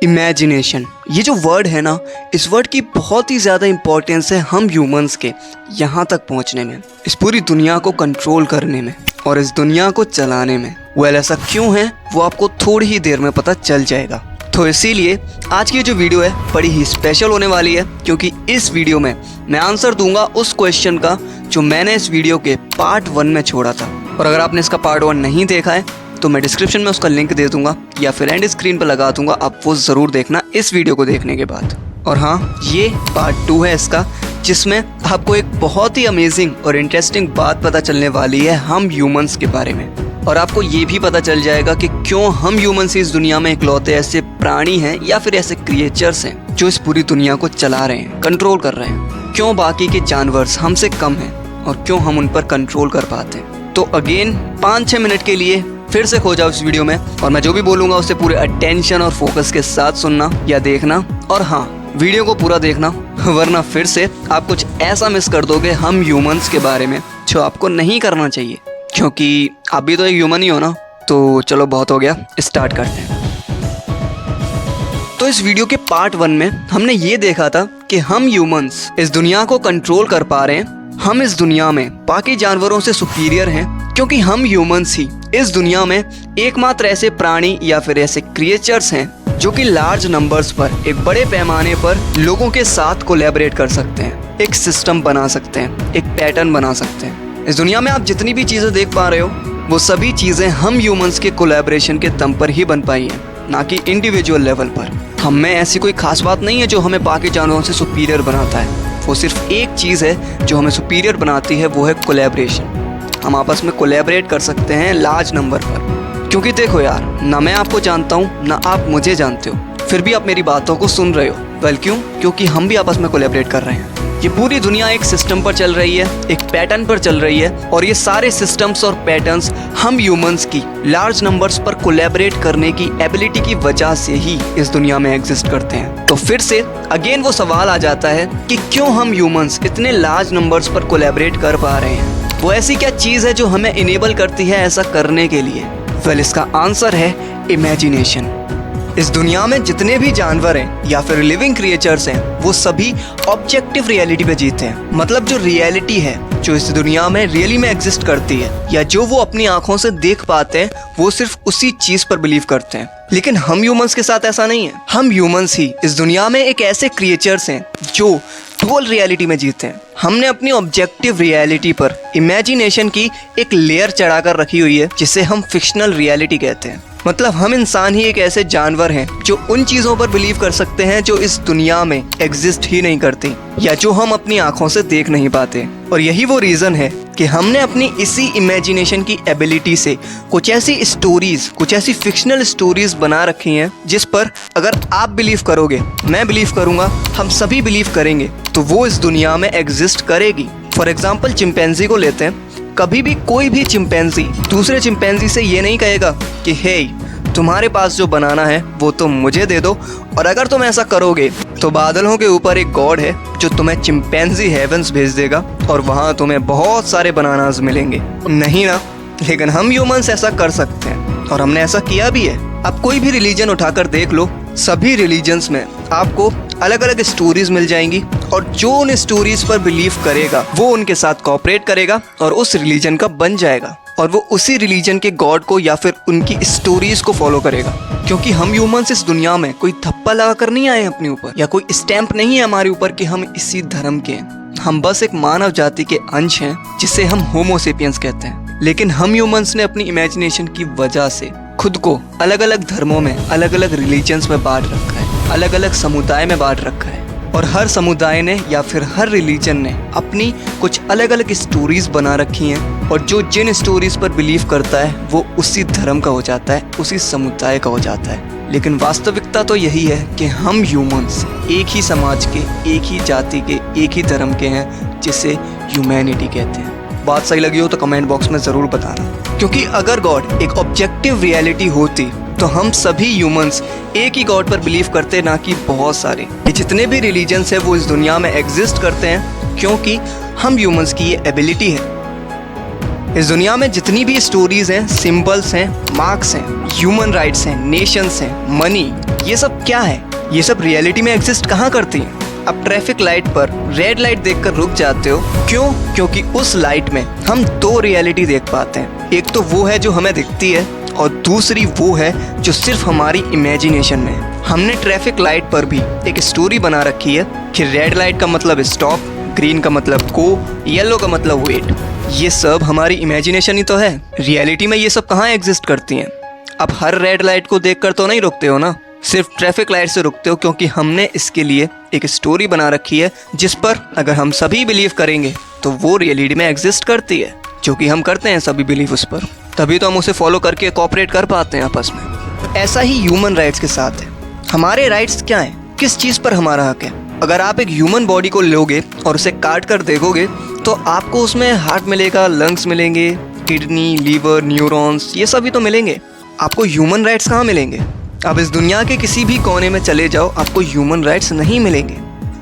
Imagination, ये जो word है ना, इस वर्ड की बहुत ही ज़्यादा इम्पोर्टेंस है हम ह्यूमंस के यहाँ तक पहुँचने में, इस पूरी दुनिया को कंट्रोल करने में और इस दुनिया को चलाने में। ऐसा क्यों है वो आपको थोड़ी ही देर में पता चल जाएगा। तो इसीलिए आज की जो वीडियो है बड़ी ही स्पेशल होने वाली है, क्योंकि इस वीडियो में मैं आंसर दूंगा उस क्वेश्चन का जो मैंने इस वीडियो के पार्ट 1 में छोड़ा था। और अगर आपने इसका पार्ट 1 नहीं देखा है तो मैं डिस्क्रिप्शन में उसका लिंक दे दूंगा या फिर एंड स्क्रीन पर लगा दूंगा, आप वो ज़रूर देखना इस वीडियो को देखने के बाद। और हाँ, ये पार्ट 2 है इसका, जिसमें आपको एक बहुत ही अमेजिंग और इंटरेस्टिंग बात पता चलने वाली है हम ह्यूमंस के बारे में। और आपको ये भी पता चल जाएगा कि क्यों हम ह्यूमंस इस दुनिया में इकलौते ऐसे प्राणी हैं या फिर ऐसे क्रिएचर्स हैं जो इस पूरी दुनिया को चला रहे हैं, कंट्रोल कर रहे हैं। क्यों बाकी के जानवर हमसे कम हैं और क्यों हम उन पर कंट्रोल कर पाते हैं। तो अगेन 5-6 मिनट के लिए फिर से खो जाओ इस वीडियो में, और मैं जो भी बोलूँगा उसे पूरे अटेंशन और फोकस के साथ सुनना या देखना। और हाँ, वीडियो को पूरा देखना, वरना फिर से आप कुछ ऐसा मिस कर दोगे हम ह्यूमंस के बारे में जो आपको नहीं करना चाहिए, क्योंकि आप भी तो एक ह्यूमन ही हो ना। तो चलो बहुत हो गया, स्टार्ट करते हैं। तो इस वीडियो के पार्ट 1 में हमने ये देखा था कि हम ह्यूमंस इस दुनिया को कंट्रोल कर पा रहे हैं। हम इस दुनिया में बाकी जानवरों से सुपीरियर हैं, क्योंकि हम ह्यूमंस ही इस दुनिया में एकमात्र ऐसे प्राणी या फिर ऐसे क्रिएचर्स हैं जो कि लार्ज नंबर्स पर, एक बड़े पैमाने पर लोगों के साथ कोलैबोरेट कर सकते हैं, एक सिस्टम बना सकते हैं, एक पैटर्न बना सकते हैं। इस दुनिया में आप जितनी भी चीज़ें देख पा रहे हो वो सभी चीज़ें हम ह्यूमंस के कोलैबोरेशन के दम पर ही बन पाई हैं, ना कि इंडिविजुअल लेवल पर। हम में ऐसी कोई खास बात नहीं है जो हमें बाकी जानवरों से सुपीरियर बनाता है। वो सिर्फ एक चीज़ है जो हमें सुपीरियर बनाती है, वो है कोलैबोरेशन। हम आपस में कोलैबोरेट कर सकते हैं लार्ज नंबर पर। क्योंकि देखो यार, ना मैं आपको जानता हूँ ना आप मुझे जानते हो, फिर भी आप मेरी बातों को सुन रहे हो। वेल क्यों? क्योंकि हम भी आपस में कोलैबोरेट कर रहे हैं। ये पूरी दुनिया एक सिस्टम पर चल रही है, एक पैटर्न पर चल रही है, और ये सारे सिस्टम्स और पैटर्न्स हम ह्यूमंस की लार्ज नंबर्स पर कोलैबोरेट करने की एबिलिटी की वजह से ही इस दुनिया में एग्जिस्ट करते हैं। तो फिर से अगेन वो सवाल आ जाता है कि क्यों हम ह्यूमंस इतने लार्ज नंबर्स पर कोलैबोरेट कर पा रहे हैं। वो ऐसी क्या चीज़ है जो हमें इनेबल करती है ऐसा करने के लिए? वेल, इसका आंसर है इमेजिनेशन। इस दुनिया में जितने भी जानवर हैं या फिर लिविंग क्रिएचर्स हैं, वो सभी ऑब्जेक्टिव रियलिटी पे जीते हैं। मतलब जो रियलिटी है, जो इस दुनिया में रियली में एग्जिस्ट करती है या जो वो अपनी आंखों से देख पाते हैं, वो सिर्फ उसी चीज़ पर बिलीव करते हैं। लेकिन हम ह्यूमंस के साथ ऐसा नहीं है। हम ह्यूमंस ही इस दुनिया में एक ऐसे क्रिएचर्स हैं जो डुअल रियलिटी में जीते हैं। हमने अपनी ऑब्जेक्टिव रियलिटी पर इमेजिनेशन की एक लेयर चढ़ाकर रखी हुई है, जिसे हम फिक्शनल रियलिटी कहते हैं। मतलब हम इंसान ही एक ऐसे जानवर हैं जो उन चीज़ों पर बिलीव कर सकते हैं जो इस दुनिया में एग्जिस्ट ही नहीं करती या जो हम अपनी आंखों से देख नहीं पाते। और यही वो रीज़न है कि हमने अपनी इसी इमेजिनेशन की एबिलिटी से कुछ ऐसी स्टोरीज, कुछ ऐसी फिक्शनल स्टोरीज बना रखी हैं जिस पर अगर आप बिलीव करोगे, मैं बिलीव करूँगा, हम सभी बिलीव करेंगे, तो वो इस दुनिया में एग्जिस्ट करेगी। फॉर एग्जाम्पल चिंपैंजी को लेते हैं। कभी भी कोई भी चिंपैंजी दूसरे चिंपैंजी से ये नहीं कहेगा कि हे, तुम्हारे पास जो बनाना है वो तुम मुझे दे दो, और अगर तुम ऐसा करोगे तो बादलों के ऊपर एक गॉड है जो तुम्हें चिंपैंजी हेवंस भेज देगा और वहाँ तुम्हें बहुत सारे बनानास मिलेंगे। नहीं ना? लेकिन हम ह्यूमंस ऐसा कर सकते हैं, और हमने ऐसा किया भी है। अब कोई भी रिलीजन उठाकर देख लो, सभी रिलीजन्स में आपको अलग अलग स्टोरीज मिल जाएंगी, और जो उन स्टोरीज पर बिलीव करेगा वो उनके साथ कोऑपरेट करेगा और उस रिलीजन का बन जाएगा, और वो उसी रिलीजन के गॉड को या फिर उनकी स्टोरीज को फॉलो करेगा। क्योंकि हम ह्यूमंस इस दुनिया में कोई थप्पा लगा कर नहीं आए अपने ऊपर, या कोई स्टैंप नहीं है हमारे ऊपर कि हम इसी धर्म के हैं। हम बस एक मानव जाति के अंश हैं जिसे हम होमो सेपियंस कहते हैं। लेकिन हम ह्यूमंस ने अपनी इमेजिनेशन की वजह से खुद को अलग अलग धर्मों में, अलग अलग रिलीजन्स में बांट रखा है, अलग अलग समुदाय में बांट रखा है। और हर समुदाय ने या फिर हर रिलीजन ने अपनी कुछ अलग अलग स्टोरीज बना रखी हैं, और जो जिन स्टोरीज पर बिलीव करता है वो उसी धर्म का हो जाता है, उसी समुदाय का हो जाता है। लेकिन वास्तविकता तो यही है कि हम ह्यूमंस एक ही समाज के, एक ही जाति के, एक ही धर्म के हैं, जिसे ह्यूमैनिटी कहते हैं। बात सही लगी हो तो कमेंट बॉक्स में ज़रूर बताना। क्योंकि अगर गॉड एक ऑब्जेक्टिव रियलिटी होती तो हम सभी ह्यूमंस एक ही गॉड पर बिलीव करते, ना कि बहुत सारे। ये जितने भी रिलीजन्स हैं वो इस दुनिया में एग्जिस्ट करते हैं क्योंकि हम ह्यूमंस की ये एबिलिटी है। इस दुनिया में जितनी भी स्टोरीज हैं, सिंबल्स हैं, मार्क्स हैं, ह्यूमन राइट्स हैं, नेशंस हैं, मनी, ये सब क्या है? ये सब रियलिटी में एग्जिस्ट कहाँ करती हैं? अब ट्रैफिक लाइट पर रेड लाइट देखकर रुक जाते हो, क्यों? क्योंकि उस लाइट में हम दो रियलिटी देख पाते हैं। एक तो वो है जो हमें दिखती है और दूसरी वो है जो सिर्फ हमारी इमेजिनेशन में है। हमने ट्रैफिक लाइट पर भी एक स्टोरी बना रखी है कि रेड लाइट का मतलब स्टॉप, ग्रीन का मतलब गो, येलो का मतलब वेट। ये सब हमारी इमेजिनेशन ही तो है। रियलिटी में ये सब कहाँ एग्जिस्ट करती हैं? अब हर रेड लाइट को देखकर तो नहीं रुकते हो ना, सिर्फ ट्रैफिक लाइट से रुकते हो, क्योंकि हमने इसके लिए एक स्टोरी बना रखी है जिस पर अगर हम सभी बिलीव करेंगे तो वो रियलिटी में एग्जिस्ट करती है, जो कि हम करते हैं सभी बिलीव उस पर। तभी तो हम उसे फॉलो करके कोऑपरेट कर पाते हैं आपस में। ऐसा ही ह्यूमन राइट्स के साथ है। हमारे राइट्स क्या हैं? किस चीज़ पर हमारा हक है? अगर आप एक ह्यूमन बॉडी को लोगे और उसे काट कर देखोगे तो आपको उसमें हार्ट मिलेगा, लंग्स मिलेंगे, किडनी, लीवर, न्यूरॉन्स, ये सभी तो मिलेंगे। आपको ह्यूमन राइट्स कहाँ मिलेंगे? आप इस दुनिया के किसी भी कोने में चले जाओ, आपको ह्यूमन राइट्स नहीं मिलेंगे,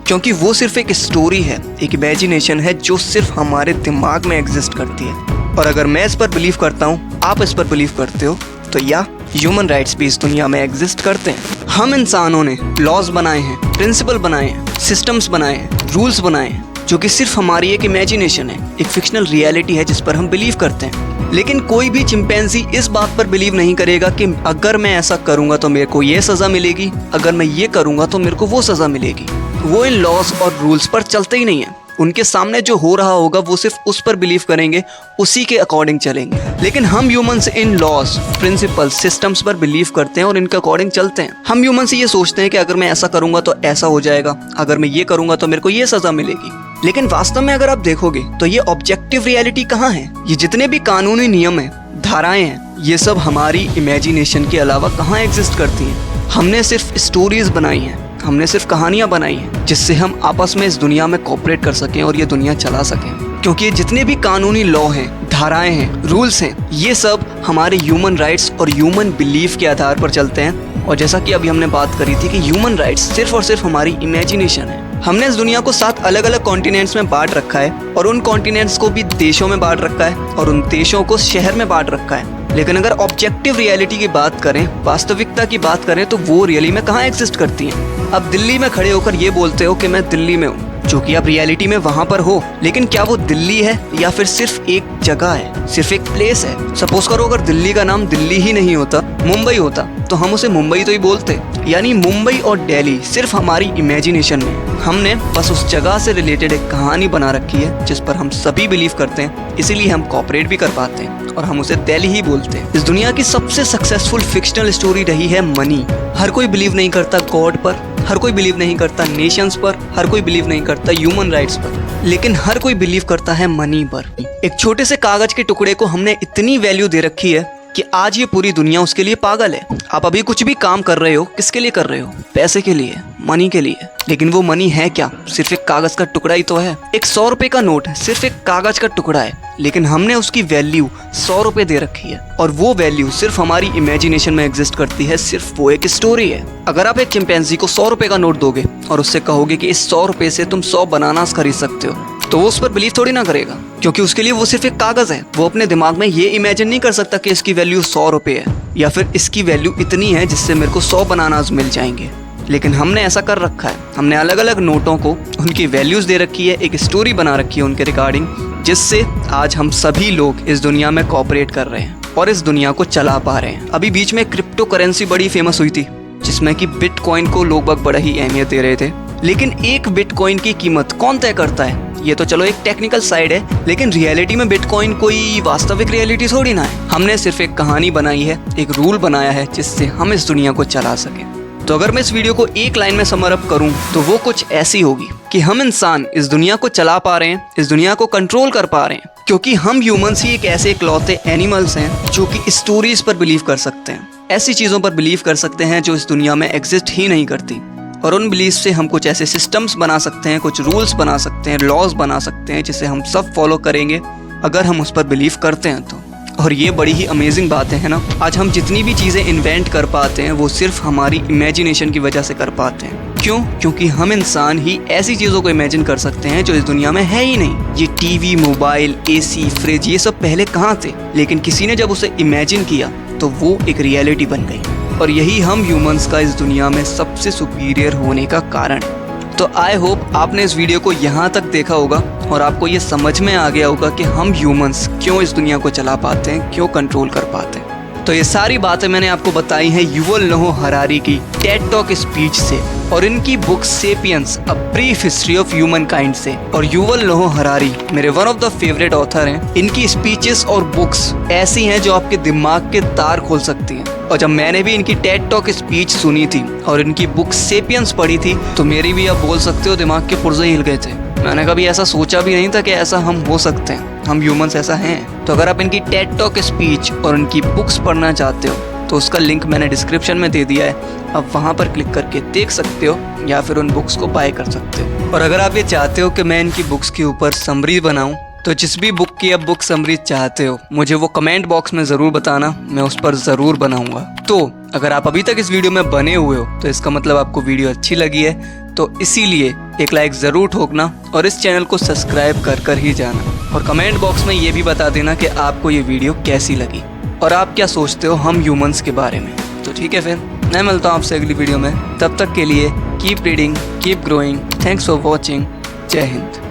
क्योंकि वो सिर्फ एक स्टोरी है, एक इमेजिनेशन है जो सिर्फ हमारे दिमाग में एग्जिस्ट करती है। और अगर मैं इस पर बिलीव करता हूँ, आप इस पर बिलीव करते हो, तो या ह्यूमन राइट्स भी इस दुनिया में एग्जिस्ट करते हैं। हम इंसानों ने लॉज बनाए हैं, प्रिंसिपल बनाए हैं, सिस्टम्स बनाए हैं, रूल्स बनाए हैं, जो कि सिर्फ हमारी एक इमेजिनेशन है, एक फिक्शनल रियलिटी है जिस पर हम बिलीव करते हैं। लेकिन कोई भी चिंपैंजी इस बात पर बिलीव नहीं करेगा कि अगर मैं ऐसा करूंगा तो मेरे को ये सज़ा मिलेगी, अगर मैं ये करूंगा तो मेरे को वो सज़ा मिलेगी। वो इन लॉज और रूल्स पर चलते ही नहीं है। उनके सामने जो हो रहा होगा वो सिर्फ उस पर बिलीव करेंगे, उसी के अकॉर्डिंग चलेंगे। लेकिन हम humans in laws, principles, systems पर बिलीव करते हैं और इनके अकॉर्डिंग चलते हैं। हम ह्यूमंस ये सोचते हैं कि अगर मैं ऐसा करूंगा तो ऐसा हो जाएगा, अगर मैं ये करूंगा तो मेरे को ये सज़ा मिलेगी। लेकिन वास्तव में अगर आप देखोगे तो ये ऑब्जेक्टिव रियलिटी कहाँ है? ये जितने भी कानूनी नियम हैं, धाराएं हैं, ये सब हमारी इमेजिनेशन के अलावा कहाँ एग्जिस्ट करती हैं? हमने सिर्फ स्टोरीज बनाई हैं, हमने सिर्फ कहानियां बनाई हैं जिससे हम आपस में इस दुनिया में कोऑपरेट कर सकें और ये दुनिया चला सकें। क्योंकि ये जितने भी कानूनी लॉ हैं, धाराएं हैं, रूल्स हैं, ये सब हमारे ह्यूमन राइट्स और ह्यूमन बिलीफ के आधार पर चलते हैं। और जैसा कि अभी हमने बात करी थी कि ह्यूमन राइट्स सिर्फ और सिर्फ हमारी इमेजिनेशन है। हमने इस दुनिया को 7 अलग अलग कॉन्टिनेंट्स में बांट रखा है और उन कॉन्टिनेंट्स को भी देशों में बांट रखा है और उन देशों को शहर में बांट रखा है। लेकिन अगर ऑब्जेक्टिव रियलिटी की बात करें, वास्तविकता की बात करें, तो वो रियली में कहाँ एग्जिस्ट करती हैं? अब दिल्ली में खड़े होकर ये बोलते हो कि मैं दिल्ली में हूँ, जो कि आप रियलिटी में वहाँ पर हो, लेकिन क्या वो दिल्ली है या फिर सिर्फ एक जगह है, सिर्फ एक प्लेस है? सपोज करो अगर दिल्ली का नाम दिल्ली ही नहीं होता, मुंबई होता, तो हम उसे मुंबई तो ही बोलते। यानी मुंबई और दिल्ली सिर्फ हमारी इमेजिनेशन में। हमने बस उस जगह से रिलेटेड एक कहानी बना रखी है जिस पर हम सभी बिलीव करते हैं, इसीलिए हम कोऑपरेट भी कर पाते हैं और हम उसे दिल्ली ही बोलते हैं। इस दुनिया की सबसे सक्सेसफुल फिक्शनल स्टोरी रही है मनी। हर कोई बिलीव नहीं करता गॉड पर, हर कोई बिलीव नहीं करता नेशंस पर, हर कोई बिलीव नहीं करता ह्यूमन राइट्स पर, लेकिन हर कोई बिलीव करता है मनी पर। एक छोटे से कागज के टुकड़े को हमने इतनी वैल्यू दे रखी है कि आज ये पूरी दुनिया उसके लिए पागल है। आप अभी कुछ भी काम कर रहे हो, किसके लिए कर रहे हो? पैसे के लिए, मनी के लिए। लेकिन वो मनी है क्या? सिर्फ एक कागज का टुकड़ा ही तो है। एक 100 रुपए का नोट है, सिर्फ एक कागज का टुकड़ा है, लेकिन हमने उसकी वैल्यू 100 रुपए दे रखी है और वो वैल्यू सिर्फ हमारी इमेजिनेशन में एग्जिस्ट करती है, सिर्फ वो एक स्टोरी है। अगर आप एक चिंपैंजी को 100 रुपए का नोट दोगे और उससे कहोगे कि इस 100 रुपए से तुम 100 बनानास खरीद सकते हो, तो वो उस पर बिलीव थोड़ी ना करेगा, क्योंकि उसके लिए वो सिर्फ एक कागज है। वो अपने दिमाग में ये इमेजिन नहीं कर सकता कि इसकी वैल्यू 100 रुपए है या फिर इसकी वैल्यू इतनी है जिससे मेरे को 100 बनानास मिल जाएंगे। लेकिन हमने ऐसा कर रखा है, हमने अलग अलग नोटों को उनकी वैल्यूज दे रखी है, एक स्टोरी बना रखी है उनके रिगार्डिंग, जिससे आज हम सभी लोग इस दुनिया में कोऑपरेट कर रहे हैं और इस दुनिया को चला पा रहे हैं। अभी बीच में क्रिप्टो करेंसी बड़ी फेमस हुई थी, जिसमें कि बिटकॉइन को लोग बाग बड़ा ही अहमियत दे रहे थे। लेकिन एक बिटकॉइन की कीमत कौन तय करता है? ये तो चलो एक टेक्निकल साइड है, लेकिन रियलिटी में बिटकॉइन कोई वास्तविक रियलिटी थोड़ी ना है। हमने सिर्फ एक कहानी बनाई है, एक रूल बनाया है जिससे हम इस दुनिया को चला सकें। तो अगर मैं इस वीडियो को एक लाइन में समर अप करूं तो वो कुछ ऐसी होगी कि हम इंसान इस दुनिया को चला पा रहे हैं, इस दुनिया को कंट्रोल कर पा रहे हैं, क्योंकि हम ह्यूमंस ही एक ऐसे इकलौते एनिमल्स हैं जो कि स्टोरीज पर बिलीव कर सकते हैं, ऐसी चीज़ों पर बिलीव कर सकते हैं जो इस दुनिया में एग्जिस्ट ही नहीं करती। और उन बिलीफ से हम कुछ ऐसे सिस्टम्स बना सकते हैं, कुछ रूल्स बना सकते हैं, लॉज बना सकते हैं, जिसे हम सब फॉलो करेंगे अगर हम उस पर बिलीव करते हैं तो। और ये बड़ी ही अमेजिंग बात है ना। आज हम जितनी भी चीज़ें इन्वेंट कर पाते हैं वो सिर्फ हमारी इमेजिनेशन की वजह से कर पाते हैं। क्यों? क्योंकि हम इंसान ही ऐसी चीज़ों को इमेजिन कर सकते हैं जो इस दुनिया में है ही नहीं। ये टीवी, मोबाइल, एसी, फ्रिज, ये सब पहले कहाँ थे, लेकिन किसी ने जब उसे इमेजिन किया तो वो एक रियलिटी बन गई। और यही हम ह्यूमंस का इस दुनिया में सबसे सुपीरियर होने का कारण है। तो आई होप आपने इस वीडियो को यहाँ तक देखा होगा और आपको ये समझ में आ गया होगा कि हम ह्यूमंस क्यों इस दुनिया को चला पाते हैं, क्यों कंट्रोल कर पाते हैं। तो ये सारी बातें मैंने आपको बताई हैं युवल नोह हरारी की टेड टॉक स्पीच से और इनकी book sapiens a brief history of human kind से। और युवल नोह हरारी मेरे one of the favourite author हैं। इनकी स्पीचेस और बुक्स ऐसी हैं जो आपके दिमाग के तार खोल सकती हैं। और जब मैंने भी इनकी टेड टॉक स्पीच सुनी थी और इनकी बुक सेपियंस पढ़ी थी तो मेरी भी, आप बोल सकते हो, दिमाग के पुर्जे हिल गए थे। मैंने कभी ऐसा सोचा भी नहीं था कि ऐसा हम हो सकते हैं, हम ह्यूमंस ऐसा हैं। तो अगर आप इनकी टेड टॉक स्पीच और इनकी बुक्स पढ़ना चाहते हो तो उसका लिंक मैंने डिस्क्रिप्शन में दे दिया है, आप वहाँ पर क्लिक करके देख सकते हो या फिर उन बुक्स को बाय कर सकते हो। और अगर आप ये चाहते हो कि मैं इनकी बुक्स के ऊपर समरी बनाऊँ तो जिस भी बुक की आप बुक समरी चाहते हो मुझे वो कमेंट बॉक्स में ज़रूर बताना, मैं उस पर ज़रूर बनाऊँगा। तो अगर आप अभी तक इस वीडियो में बने हुए हो तो इसका मतलब आपको वीडियो अच्छी लगी है, तो इसीलिए एक लाइक ज़रूर ठोकना और इस चैनल को सब्सक्राइब कर ही जाना। और कमेंट बॉक्स में ये भी बता देना कि आपको ये वीडियो कैसी लगी और आप क्या सोचते हो हम ह्यूमंस के बारे में। तो ठीक है, फिर मैं मिलता हूँ आपसे अगली वीडियो में। तब तक के लिए keep reading, keep growing. Thanks for watching. जय हिंद।